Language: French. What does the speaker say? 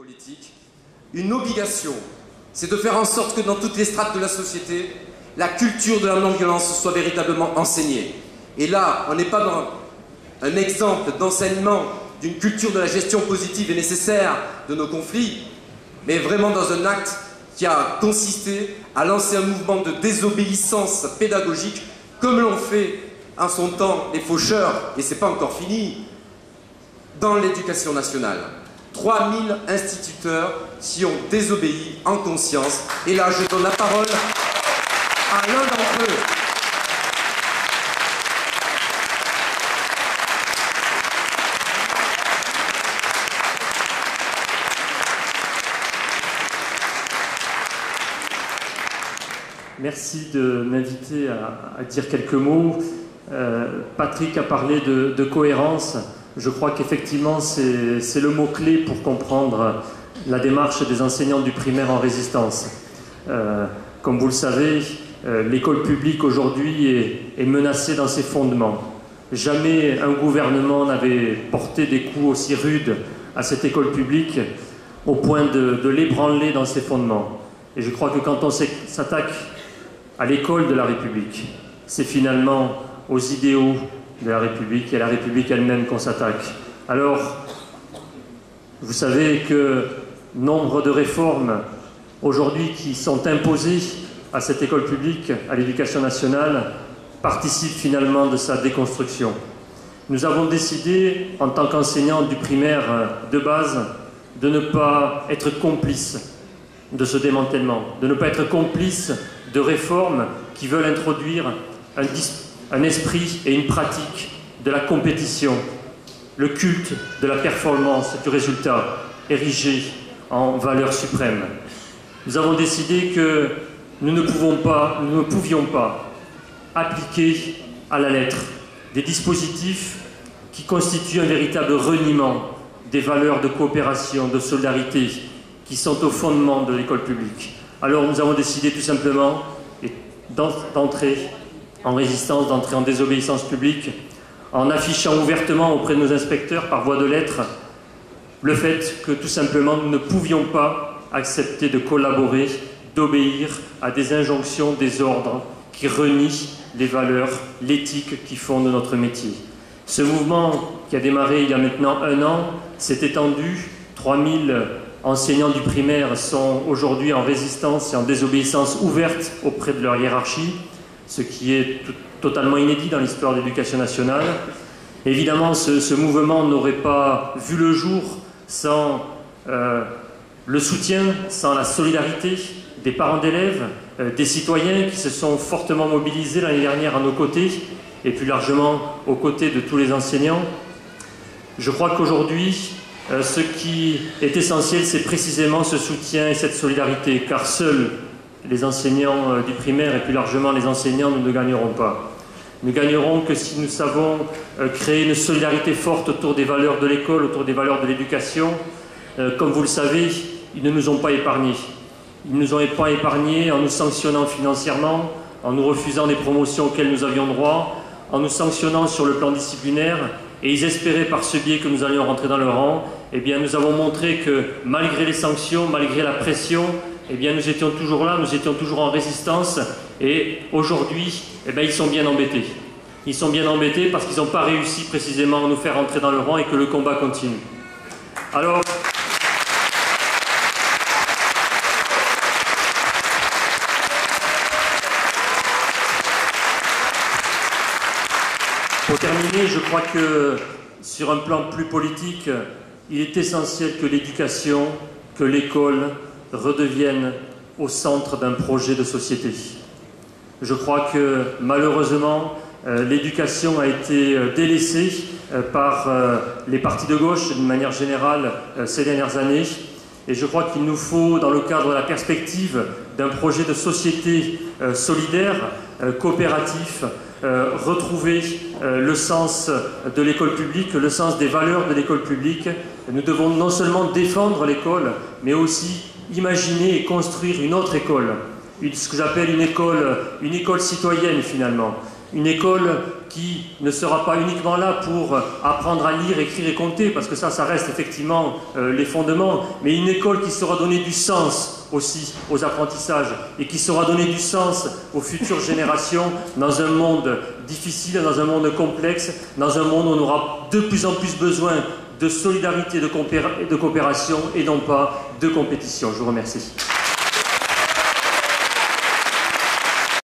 politique, une obligation, c'est de faire en sorte que dans toutes les strates de la société, la culture de la non-violence soit véritablement enseignée. Et là, on n'est pas dans un exemple d'enseignement d'une culture de la gestion positive et nécessaire de nos conflits, mais vraiment dans un acte qui a consisté à lancer un mouvement de désobéissance pédagogique, comme l'ont fait en son temps les faucheurs, et c'est pas encore fini, dans l'éducation nationale. 3000 instituteurs qui ont désobéi en conscience. Et là, je donne la parole à l'un d'entre eux. Merci de m'inviter à dire quelques mots. Patrick a parlé de cohérence. Je crois qu'effectivement, c'est le mot-clé pour comprendre la démarche des enseignants du primaire en résistance. Comme vous le savez, l'école publique aujourd'hui est menacée dans ses fondements. Jamais un gouvernement n'avait porté des coups aussi rudes à cette école publique au point de l'ébranler dans ses fondements. Et je crois que quand on s'attaque à l'école de la République, c'est finalement aux idéaux de la République et à la République elle-même qu'on s'attaque. Alors, vous savez que nombre de réformes aujourd'hui qui sont imposées à cette école publique, à l'éducation nationale, participent finalement de sa déconstruction. Nous avons décidé, en tant qu'enseignants du primaire de base, de ne pas être complices de ce démantèlement, de ne pas être complices de réformes qui veulent introduire un esprit et une pratique de la compétition, le culte de la performance et du résultat érigé en valeur suprême. Nous avons décidé que nous ne pouvions pas appliquer à la lettre des dispositifs qui constituent un véritable reniement des valeurs de coopération, de solidarité qui sont au fondement de l'école publique. Alors nous avons décidé tout simplement d'entrer en résistance, d'entrer en désobéissance publique, en affichant ouvertement auprès de nos inspecteurs par voie de lettres le fait que tout simplement nous ne pouvions pas accepter de collaborer, d'obéir à des injonctions, des ordres qui renient les valeurs, l'éthique qui fonde notre métier. Ce mouvement qui a démarré il y a maintenant 1 an s'est étendu. 3000 enseignants du primaire sont aujourd'hui en résistance et en désobéissance ouverte auprès de leur hiérarchie, ce qui est totalement inédit dans l'histoire de l'éducation nationale. Évidemment, ce mouvement n'aurait pas vu le jour sans le soutien, sans la solidarité des parents d'élèves, des citoyens qui se sont fortement mobilisés l'année dernière à nos côtés et plus largement aux côtés de tous les enseignants. Je crois qu'aujourd'hui, ce qui est essentiel, c'est précisément ce soutien et cette solidarité, car seuls les enseignants du primaire et plus largement les enseignants, nous ne gagnerons pas. Nous gagnerons que si nous savons créer une solidarité forte autour des valeurs de l'école, autour des valeurs de l'éducation. Comme vous le savez, ils ne nous ont pas épargnés. Ils ne nous ont pas épargnés en nous sanctionnant financièrement, en nous refusant des promotions auxquelles nous avions droit, en nous sanctionnant sur le plan disciplinaire, et ils espéraient par ce biais que nous allions rentrer dans leur rang. Eh bien, nous avons montré que malgré les sanctions, malgré la pression, eh bien, nous étions toujours là, nous étions toujours en résistance, et aujourd'hui, eh bien, ils sont bien embêtés. Ils sont bien embêtés parce qu'ils n'ont pas réussi précisément à nous faire entrer dans le rang et que le combat continue. Alors, pour terminer, je crois que sur un plan plus politique, il est essentiel que l'éducation, que l'école redeviennent au centre d'un projet de société. Je crois que malheureusement, l'éducation a été délaissée par les partis de gauche d'une manière générale ces dernières années. Et je crois qu'il nous faut, dans le cadre de la perspective d'un projet de société solidaire, coopératif, retrouver le sens de l'école publique, le sens des valeurs de l'école publique. Nous devons non seulement défendre l'école, mais aussi imaginer et construire une autre école, ce que j'appelle une école citoyenne finalement, Une école qui ne sera pas uniquement là pour apprendre à lire, écrire et compter, parce que ça reste effectivement les fondements, mais une école qui saura donner du sens aussi aux apprentissages et qui saura donner du sens aux futures générations dans un monde difficile, dans un monde complexe, dans un monde où on aura de plus en plus besoin de solidarité, de coopération et non pas de compétition. Je vous remercie.